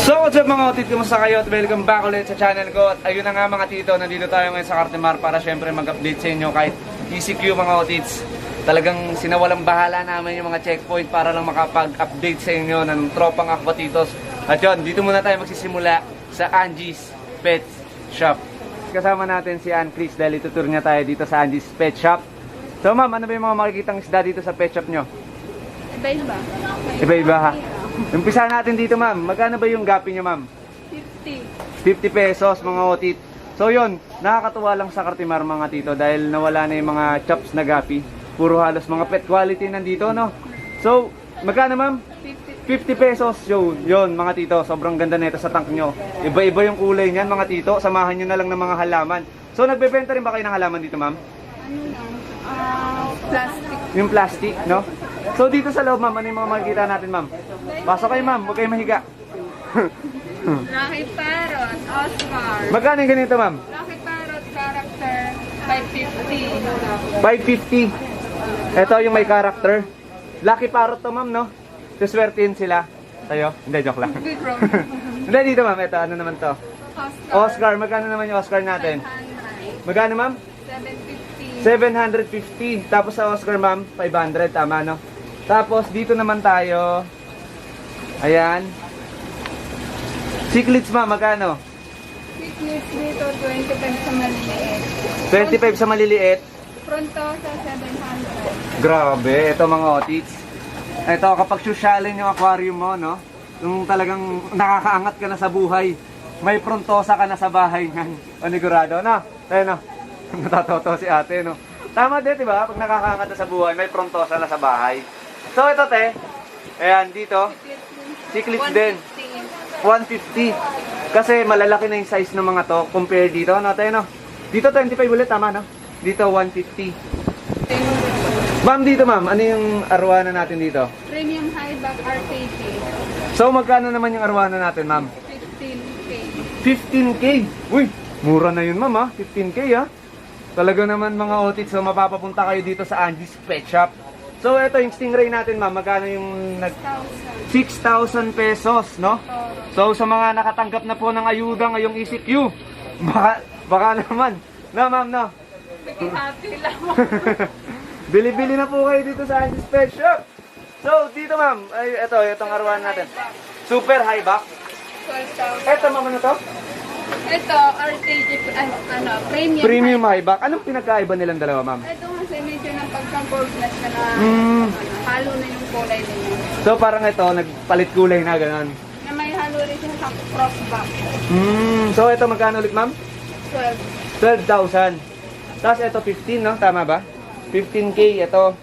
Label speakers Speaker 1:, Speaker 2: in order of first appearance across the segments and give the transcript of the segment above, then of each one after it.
Speaker 1: So what's up mga otit, kumusta kayo at welcome back ulit sa channel ko. At ayun na nga mga tito, nandito tayo ngayon sa Cartimar para syempre mag-update sa inyo kahit ECQ mga otits. Talagang sinawalang bahala namin yung mga checkpoint para lang makapag-update sa inyo ng tropang Aquatitos. At yun, dito muna tayo magsisimula sa Angie's Pet Shop. Kasama natin si Ann Chris dahil itutur niya tayo dito sa Angie's Pet Shop. So ma'am, ano ba yung mga makikitang isda dito sa pet shop nyo?
Speaker 2: Iba-iba.
Speaker 1: Iba-iba ha. Umpisa natin dito ma'am, magkano ba yung gapi nyo ma'am?
Speaker 2: 50.
Speaker 1: 50 pesos mga otit. So yun, nakakatuwa lang sa Cartimar mga tito dahil nawala na yung mga chops na gapi. Puro halos mga pet quality nandito, no? So, magkano ma'am? 50 pesos. Yun mga tito, sobrang ganda nito sa tank nyo. Iba-iba yung kulay niyan mga tito, samahan nyo na lang ng mga halaman. So, nagbebenta rin ba kayo ng halaman dito ma'am?
Speaker 2: Ano lang? Plastic.
Speaker 1: Yung plastic, no? So, dito sa loob ma'am, ano yung mga makikita natin ma'am? Pasok kayo ma'am, huwag kayo mahiga.
Speaker 2: Lucky Parrot, Oscar.
Speaker 1: Magkano yung ganito ma'am?
Speaker 2: Lucky Parrot character, 550.
Speaker 1: 550. Ito yung may character. Lucky Parrot to ma'am, no? Suswertein sila. Tayo? Hindi, joke lang.
Speaker 2: Big roll.
Speaker 1: Hindi, dito ma'am. Ito, ano naman to?
Speaker 2: Oscar.
Speaker 1: Oscar. Magkano naman yung Oscar natin?
Speaker 2: 500.
Speaker 1: Magkano ma'am?
Speaker 2: 750.
Speaker 1: 750. Tapos sa Oscar ma'am, 500. Tama, no? Tapos dito naman tayo. Ayan. Chiclets ma'am, magkano?
Speaker 2: Thickness dito, 25 sa maliliit.
Speaker 1: 25 sa maliliit.
Speaker 2: Pronto sa 700.
Speaker 1: Grabe, ito mga otits. Ito, kapag susyalin yung aquarium mo, no? Yung talagang nakakaangat ka na sa buhay, may prontosa ka na sa bahay niyan. Panigurado, no? Ayun, no? Natatoto si ate, no? Tama din, diba? Pag nakakaangat na sa buhay, may prontosa na sa bahay. So, ito, te. Ayan, dito. Chiclets din. 150. Kasi malalaki na yung size ng mga to compare dito, no? Te, no? Dito, 25 ulit, tama, no? Dito, 150. Ma'am, dito ma'am, ano yung arwana natin dito?
Speaker 2: Premium high back RTG.
Speaker 1: So, magkano naman yung arwana natin, ma'am?
Speaker 2: 15K.
Speaker 1: 15K! Uy, mura na yun, ma'am, ha? 15K, ha? Talaga naman, mga otits, so mapapapunta kayo dito sa Angie's Pet Shop. So, ito yung stingray natin, ma'am. Magkano yung 6,000 pesos, no? So, sa mga nakatanggap na po ng ayuda ngayong ECQ, baka naman. No, ma'am, no?
Speaker 2: Happy lang.
Speaker 1: Bili-bili na po kayo dito sa Angie's Pet Shop. So, dito ma'am, ay itong arwan natin. Super high back.
Speaker 2: 12,000.
Speaker 1: Eto ma'am, ano to?
Speaker 2: Ito, RTG, premium.
Speaker 1: Premium high back. Anong pinagkaiba nilang dalawa ma'am?
Speaker 2: Ito kasi medyo ng pagka-goldness ka na halo na yung kulay nila.
Speaker 1: So, parang ito, nagpalit kulay na gano'n.
Speaker 2: Na may halo rin siya sa crossback.
Speaker 1: So, ito magkano ulit ma'am?
Speaker 2: 12.
Speaker 1: 12,000. Tapos ito 15, no? Tama ba? 15K ito.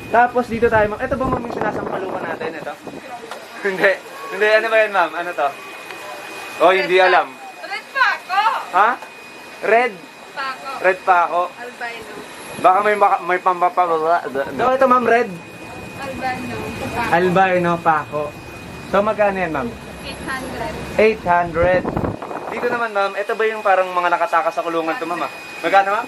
Speaker 1: Tapos dito tayo ma'am. Ito ba ma'am yung sinasampalukan natin? Ito? Hindi. Hindi. Ano ba yan ma'am? Ano to? Oh, hindi alam.
Speaker 2: Red Paco!
Speaker 1: Ha? Red?
Speaker 2: Paco.
Speaker 1: Red pa ako.
Speaker 2: Albino.
Speaker 1: Baka may pampapalala. So, ito ma'am, red.
Speaker 2: Albino. Paco.
Speaker 1: Albino pa ako. So, magkano yan ma'am?
Speaker 2: 800.
Speaker 1: 800. Dito naman ma'am, ito ba yung parang mga nakatakas sa kulungan to ma'am? Magkano ma'am?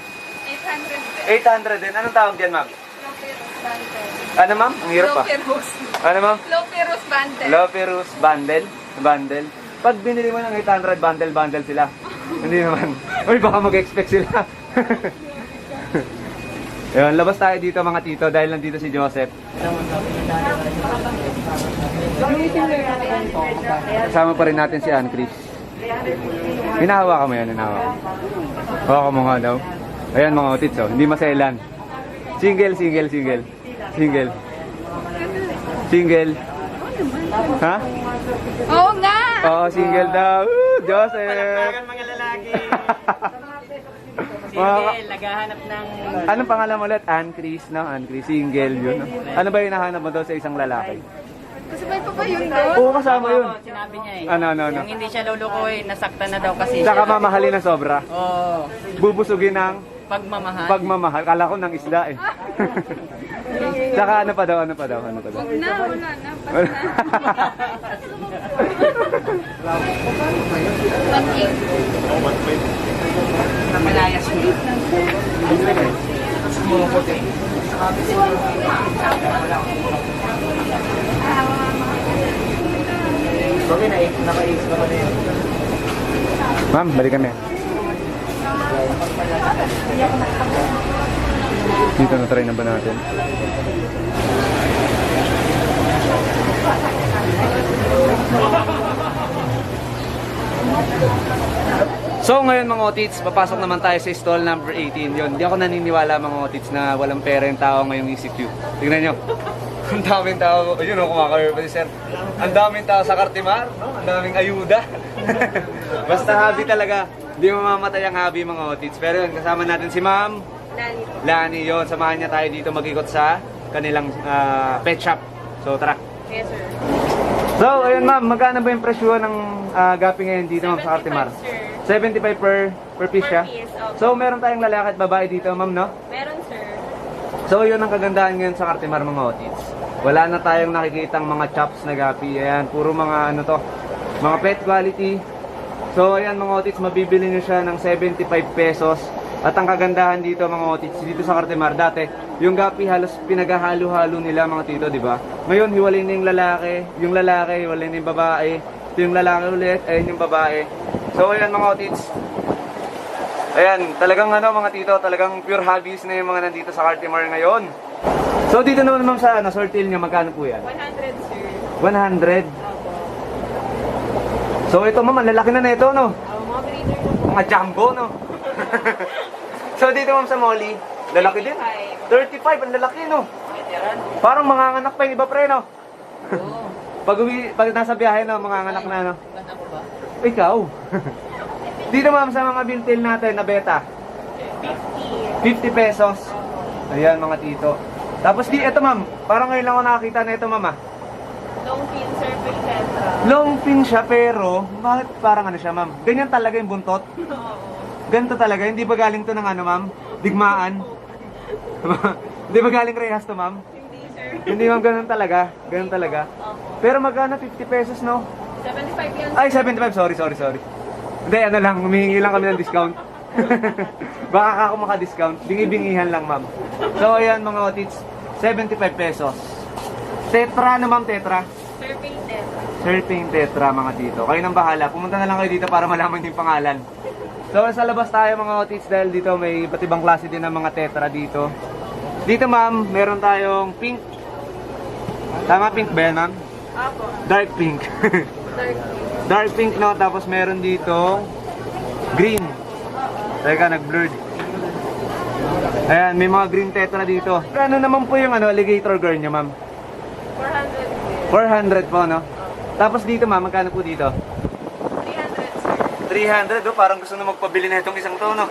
Speaker 2: 800.
Speaker 1: 800 din. Anong tawag dyan ma'am?
Speaker 2: Loperus bundle.
Speaker 1: Ano ma'am? Ang hirap pa.
Speaker 2: Loperus.
Speaker 1: Ano ma'am?
Speaker 2: Loperus bundle.
Speaker 1: Loperus bundle. Bundle. Pag binili mo ng 800, bundle sila. Hindi naman. Uy, baka mag-expect sila. Ayun, labas tayo dito mga tito dahil nandito si Joseph. Kasama pa rin natin si Ann Chris. Hinahawa ka mo yan, hinahawa. Hawa ka mo nga daw. Ayan mga otits, oh. Hindi maselan. Single. Ha?
Speaker 2: Oo nga!
Speaker 1: Oo, single daw. Joseph!
Speaker 3: Palakpakan mga lalaki.
Speaker 1: Mga-
Speaker 3: Single, naghahanap ng...
Speaker 1: Anong pangalan mo ulit? Ann Chris, no? Ann Chris, single yun. No? Ano ba yung hinahanap mo daw sa isang lalaki?
Speaker 2: Kasabay pa ba yun doon?
Speaker 1: Oo, kasama yun.
Speaker 3: Oo, sinabi niya eh.
Speaker 1: Ano?
Speaker 3: Yung hindi siya lulukoy, nasaktan na daw kasi.
Speaker 1: Tsaka mamahalin ng sobra.
Speaker 3: Oo.
Speaker 1: Bubusugin ng
Speaker 3: Pagmamahal.
Speaker 1: pagmamahal. Kala ko ng isda eh. Tsaka ano pa daw?
Speaker 2: Wag na, wala na. Pas na.
Speaker 3: Napalayas mo. Sumukot eh. Okay, naka-ace naman na yun.
Speaker 1: Ma'am, balik kami. Dito na try na ba natin? So ngayon mga otits, papasok naman tayo sa stall number 18. Yun, di ako naniniwala mga otits na walang pera yung tao ngayong ECQ. Tignan nyo. Ang daming tao, ayun o, kumakaroon pa si sir. Ang daming tao sa Cartimar, no? Ang daming ayuda. Basta hobby talaga. Hindi mamamatay ang hobby mga otits. Pero yun, kasama natin si Ma'am Lani. Yun, samahan niya tayo dito mag-ikot sa kanilang pet shop. So tara.
Speaker 2: Yes, sir.
Speaker 1: So ayun ma'am, magkano ba yung presyo ng gapi ngayon dito ma'am sa Cartimar? 75 per piece siya?
Speaker 2: Per piece, okay.
Speaker 1: So meron tayong lalaki at babae dito ma'am, no?
Speaker 2: Meron, sir.
Speaker 1: So yun ang kagandahan ngayon sa Cartimar mga otits. Wala na tayong nakikitang mga chops na gapi. Ayan, puro mga ano to, mga pet quality. So ayan mga otits, mabibili nyo siya ng 75 pesos. At ang kagandahan dito mga otits, dito sa Cartimar, dati yung gapi halos pinaghahalo-halo nila mga tito, di ba? Ngayon hiwalay na yung lalaki hiwalay na yung babae. Ito yung lalaki ulit, ayun yung babae. So ayan mga otits. Ayan, talagang ano mga tito, talagang pure hobbies na yung mga nandito sa Cartimar ngayon. So dito naman ma'am sa sortil niya, magkano po yan?
Speaker 2: 100, sir.
Speaker 1: 100.
Speaker 2: Opo.
Speaker 1: So ito ma'am, ang lalaki na ito, no?
Speaker 2: Mga breeder ko po.
Speaker 1: Mga jumbo, no? So dito ma'am sa Molly, lalaki din. 35, ang lalaki, no? Parang manganganak pa yung iba pre, no? Pag nasa biyahe, no, manganganak na, no?
Speaker 3: Ako ba?
Speaker 1: Ikaw. Dito ma'am sa mga bintil natin na beta, 50 pesos. Ayan mga tito. Tapos di, ito ma'am, parang ngayon lang ako nakakita na ito ma'am ah.
Speaker 2: Long fin, sir, Pecentra.
Speaker 1: Long fin siya pero, bakit parang ano siya ma'am? Ganyan talaga yung buntot? Ganito talaga, hindi ba galing to ng ano ma'am? Digmaan? Hindi ba galing rehas to ma'am?
Speaker 2: Hindi, sir.
Speaker 1: Hindi ma'am, ganun talaga. Ganun talaga.
Speaker 2: Opo.
Speaker 1: Pero magkano 50 pesos no?
Speaker 2: 75 yan.
Speaker 1: Ay, 75. Sorry. Hindi, ano lang, humihingi lang kami ng discount. Baka ako maka-discount. Bingi-bingihan lang, ma'am. So, ayan mga otits, 75 pesos. Tetra na ma'am, tetra.
Speaker 2: Surfing Tetra.
Speaker 1: Surfing tetra mga dito. Kayo nang bahala. Pumunta na lang kayo dito para malaman yung pangalan. So, sa labas tayo mga otits dahil dito may iba't ibang klase din ng mga tetra dito. Dito ma'am, meron tayong pink. Tama pink ba yan ma'am?
Speaker 2: Opo.
Speaker 1: Dark pink.
Speaker 2: Dark pink.
Speaker 1: Dark pink no, tapos meron dito green. Teka, nag-blurred. Ayan, may mga green tetra dito. Ano naman po yung alligator girl niya, ma'am?
Speaker 2: 400.
Speaker 1: 400 po, no? Tapos dito, ma'am, magkano po dito?
Speaker 2: 300, sir.
Speaker 1: 300, oh, parang gusto na magpabili na itong isang to, no?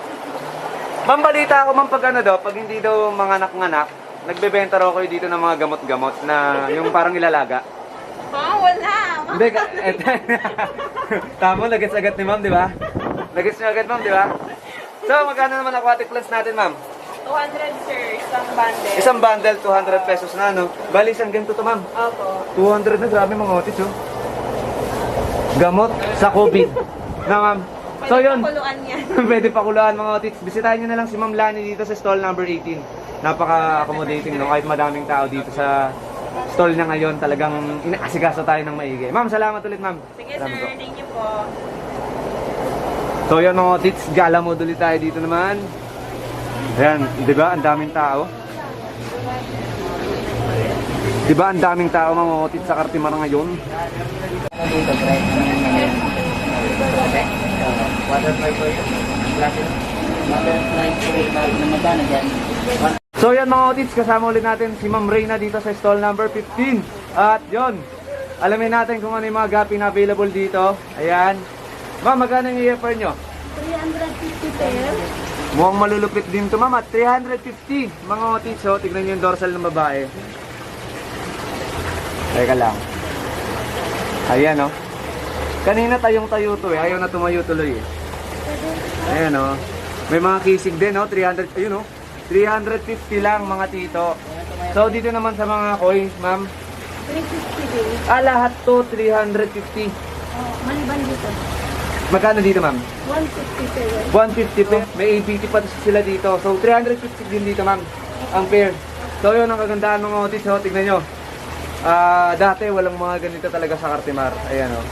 Speaker 1: Ma'am, balita ako, ma'am, pag ano daw, pag hindi daw manganak-nganak, nagbebenta raw kayo dito ng mga gamot-gamot na yung parang ilalaga.
Speaker 2: Wala.
Speaker 1: Hindi, tama, nagets agad ni ma'am, di ba? Nagets niyo agad, ma'am, di ba? So, magkano naman aquatic plants natin, ma'am?
Speaker 2: 200, sir. Isang bundle.
Speaker 1: Isang bundle, 200 pesos na, no? Bali, isang ganito to, ma'am.
Speaker 2: Opo.
Speaker 1: 200 na, grabe mga otis, oh. Gamot sa COVID. Na, ma'am. So, yun.
Speaker 2: Pakuluan yan.
Speaker 1: Pwede pakuluan mga otis. Bisitahin nyo na lang si Ma'am Lani dito sa stall number 18. Napaka-accommodating, no? Kahit madaming tao dito sa stall niya ngayon, talagang inaasikaso tayo ng maigi. Ma'am, salamat ulit, ma'am.
Speaker 2: Sige,
Speaker 1: Salamat
Speaker 2: sir.
Speaker 1: po.
Speaker 2: Thank you po.
Speaker 1: So yun mga otits, gala mo ulit tayo dito naman. Ayan, di ba? Ang daming tao. Di ba? Ang daming tao mga otits sa Cartimar ngayon. So yan mga otits, kasama ulit natin si Ma'am Reyna dito sa stall number 15. At yun, alamin natin kung ano yung mga gapi na available dito. Ayan. Ma'am, magkano yung i-offer nyo?
Speaker 2: 350 pair.
Speaker 1: Mukhang malulupit din to ma'am at 350 mga otits. So, tignan nyo yung dorsal ng babae. Teka lang. Ayan o. Kanina tayong-tayo to eh. Ayaw na tumayo tuloy eh. Ayan o. May mga kisig din o. 300, ayun o. 350 lang mga tito. So, dito naman sa mga coins ma'am.
Speaker 2: 350 din.
Speaker 1: Lahat to 350.
Speaker 2: Maliban dito.
Speaker 1: Magkano dito ma'am?
Speaker 2: 150 pair.
Speaker 1: 150 pe. May ABT pa sila dito. So 350 din dito ma'am. Ang pair. So yun ang kagandahan mga otis. So tignan nyo. Dati walang mga ganito talaga sa Cartimar. Ayan o.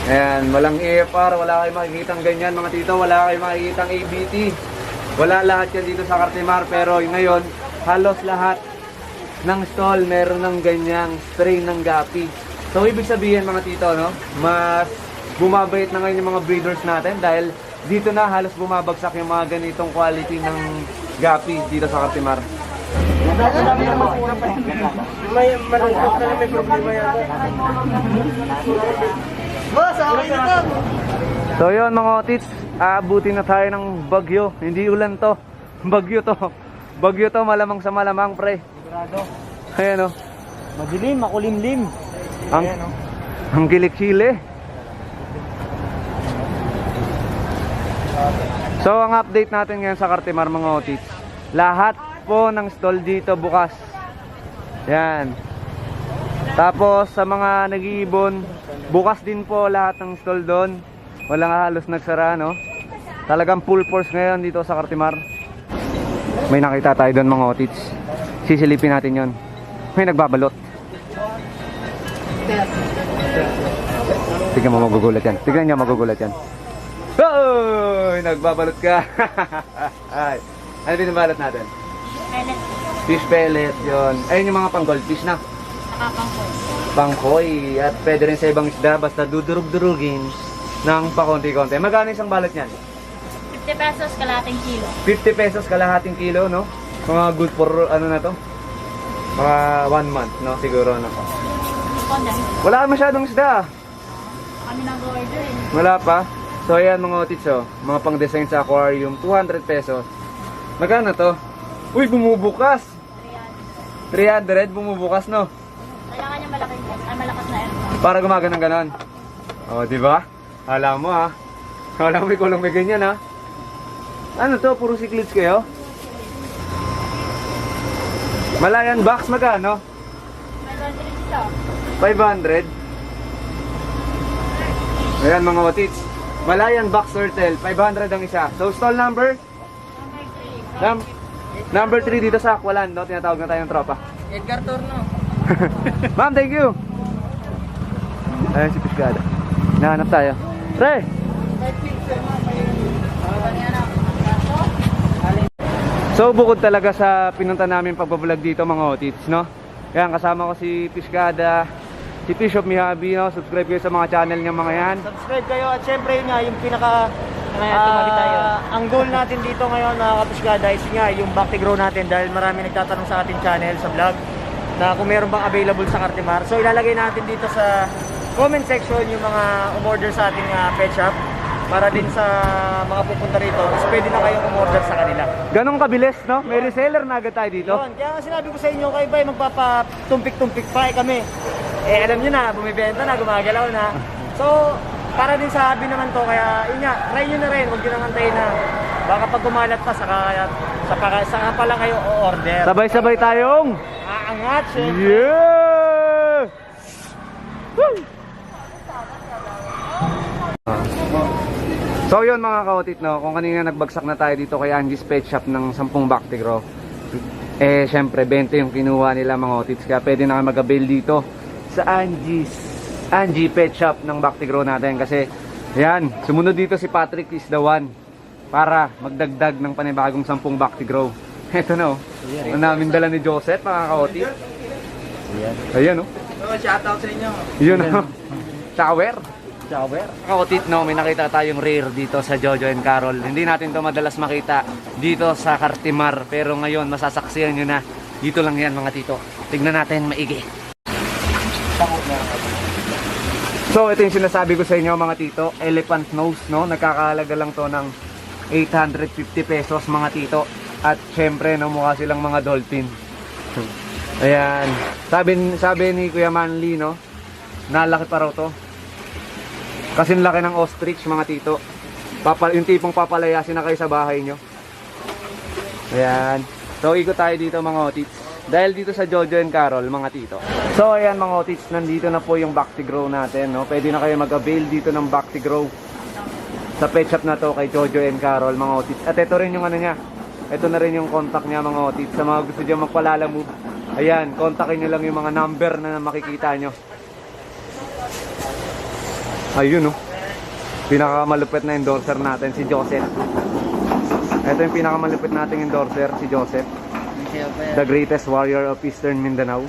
Speaker 1: Ayan, walang AFR, wala kayong makikitang ganyan mga tito, wala kayong makikitang ABT. Wala lahat yan dito sa Cartimar, pero ngayon, halos lahat ng stall meron ng ganyang strain ng gapi. So ibig sabihin mga tito, no, mas bumabait na ngayon yung mga breeders natin dahil dito na halos bumabagsak yung mga ganitong quality ng gapi dito sa Cartimar.
Speaker 3: May malungkot na may problema yata. Boss, okay na to.
Speaker 1: So yun mga otits, aabutin na tayo ng bagyo. Hindi ulan to, bagyo to. Bagyo to, malamang sa malamang pre.
Speaker 3: Sigurado.
Speaker 1: Ayan o,
Speaker 3: Madilim, makulimlim.
Speaker 1: ang,
Speaker 3: Ayan, oh.
Speaker 1: ang kilik-kili. So ang update natin ngayon sa Cartimar mga otits, lahat po ng stall dito bukas. Yan. Tapos sa mga nag-iibon, bukas din po lahat ng stall doon. Walang halos nagsara, no? Talagang full force ngayon dito sa Cartimar. May nakita tayo doon mga otits. Sisilipin natin yon. May nagbabalot. Tignan mo, magugulat yan. Tignan niya, magugulat yan. Oy! Nagbabalot ka. Ay. Ano binabalot natin?
Speaker 2: Pellet.
Speaker 1: Fish pellet, yon. Ayun yung mga pang goldfish na.
Speaker 2: Nakapangkol.
Speaker 1: Pangkoy. At pwede rin sa ibang isda, basta dudurug-durugin ng pakonti-konti. Magkano isang balot niyan?
Speaker 2: 50 pesos kalating kilo.
Speaker 1: 50 pesos kalahating kilo, no? Mga good for, ano na to? Mga 1 month, no? Siguro, no?
Speaker 2: Konda.
Speaker 1: Wala masyadong isda.
Speaker 2: Kami nag-order eh.
Speaker 1: Wala pa. So, ayan mga otits, oh. Mga pang-design sa aquarium, 200 pesos. Magkano to? Uy, bumubukas! 300, bumubukas, no?
Speaker 2: Kailangan niya malakas na aircon.
Speaker 1: Para gumagana ng ganon. O, di ba? Alam mo, ha? Alam mo, may kulong may ganyan, ha? Ano to? Puro cichlids kayo? Malayan box, magkano?
Speaker 2: May laundry dito.
Speaker 1: 500. Ayan mga otits. Malayan box turtle, 500 ang isa. So stall number? Number 3 dito sa Aqualan, no? Tinatawag na tayong tropa.
Speaker 3: Edgar Torno.
Speaker 1: Ma'am, thank you. Ayan si Piscada. Nahanap tayo. Pre! So bukod talaga sa pinunta namin pagbablog dito mga otits, no? Yan, kasama ko si Piscada, si Bishop Miyabi, no? Subscribe kayo sa mga channel niya mga yan.
Speaker 3: Subscribe kayo at syempre yun nga, yung pinaka ang goal natin dito ngayon mga kapuskada is nga yung back to grow natin dahil marami nagtatanong sa ating channel sa vlog na kung meron bang available sa Cartimar. So ilalagay natin dito sa comment section yung mga umorder sa ating pet shop para din sa mga pupunta rito is pwede na kayong umorder sa kanila.
Speaker 1: Ganong kabilis, no? May reseller na agad tayo dito.
Speaker 3: Yun, kaya nga sinabi ko sa inyo kayo ba magpapatumpik-tumpik pa kami. Eh alam nyo na, bumibenta na, gumagalaw na. So para din sa hobby naman to, kaya yun nga, try nyo na rin, huwag nyo nang antayin na baka pag kumalat pa, saka pa lang kayo o-order.
Speaker 1: Sabay-sabay tayong
Speaker 3: Aangat, syempre.
Speaker 1: yeah! Woo! So yun mga kaotit, no, kung kanina nagbagsak na tayo dito kay Angie's Pet Shop ng 10 Bactigro, eh syempre 20 yung kinuha nila mga otits, kaya pwede na kayo mag-avail dito sa Angie Pet Shop ng Bactigro natin kasi yan, sumunod dito si Patrick is the one para magdagdag ng panibagong 10 Bactigro. Eto na, oh. Ang namin dala ni Joseph mga kaotit. Ayan, oh.
Speaker 3: Shoutout sa inyo.
Speaker 1: Yun, oh. Shower.
Speaker 3: Shower.
Speaker 1: Kaotit, no, may nakita tayong rare dito sa Jojo and Carol. Hindi natin to madalas makita dito sa Cartimar, pero ngayon masasaksihan nyo na. Dito lang yan mga tito. Tignan natin maigi. So ito yung sinasabi ko sa inyo mga tito, elephant nose, no? Nagkakahalaga lang to ng 850 pesos mga tito. At syempre, no, mukha silang mga dolphin. Ayan. Sabi ni Kuya Manly, no, nalaki pa raw to. Kasi laki ng ostrich mga tito. Yung tipong papalayasin na kayo sa bahay nyo. Ayan. So ikot tayo dito mga otits. Dahil dito sa Jojo and Carol mga tito. So ayan mga otits, nandito na po yung Bactigro natin, no? Pwede na kayo mag-avail dito ng Bactigro sa pet shop na to kay Jojo and Carol mga otits. At ito rin yung ano niya. Ito na rin yung contact niya mga otits. Sa mga gusto dyan magpalalamove, ayan, kontakin nyo lang yung mga number na makikita nyo. Ayun oh. Pinakamalupit na endorser natin, si Joseph. Ito yung pinakamalupit nating endorser, si Joseph. The greatest warrior of Eastern Mindanao.